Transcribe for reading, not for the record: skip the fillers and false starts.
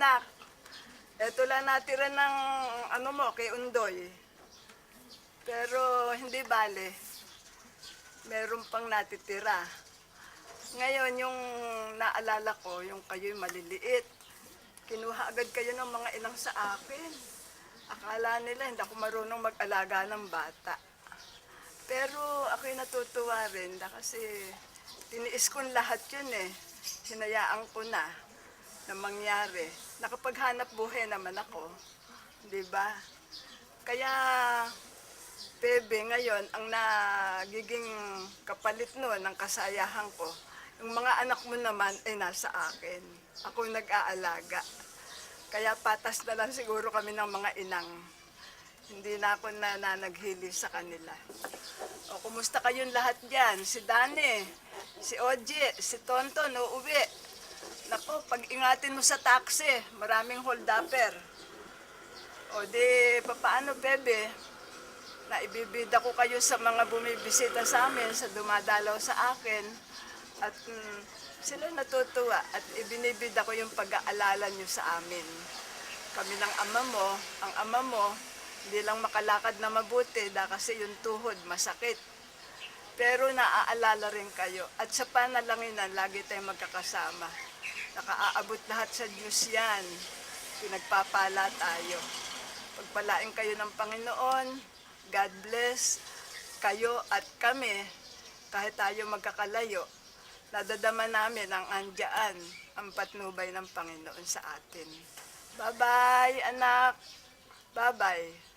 anak. Eto lang natira ng ano mo, kay Undoy. Pero hindi bale. Meron pang natitira. Ngayon, yung naalala ko, yung kayo'y maliliit. Kinuha agad kayo ng mga inang sa akin. Akala nila hindi ako marunong mag-alaga ng bata. Pero ako'y natutuwa rin kasi tiniis ko lahat yun eh. Hinayaan ko na mangyari. Nakapaghanap buhay naman ako. Di ba? Kaya, Bebe, ngayon, ang nagiging kapalit nun ng kasayahan ko, yung mga anak mo naman ay nasa akin. Ako nag-aalaga. Kaya patas na lang siguro kami ng mga inang. Hindi na ako naghili sa kanila. O, kumusta kayong lahat dyan? Si Dani, si Oji, si Tonton, uuwi. Nako, pag-ingatin mo sa taxi, maraming hold-upper. O di, paano, Bebe? Naibibida ko kayo sa mga bumibisita sa amin, sa dumadalaw sa akin. At sila natutuwa at ibinibida ko yung pag-aalala nyo sa amin. Kami ng ama mo, ang ama mo, hindi lang makalakad na mabuti kasi yung tuhod masakit. Pero naaalala rin kayo. At sa panalanginan, lagi tayong magkakasama. Nakaaabot lahat sa Diyos yan. Pinagpapala tayo. Pagpalain kayo ng Panginoon. God bless kayo at kami. Kahit tayo magkakalayo, nadadama namin ang andyaan, ang patnubay ng Panginoon sa atin. Bye-bye, anak. Bye-bye.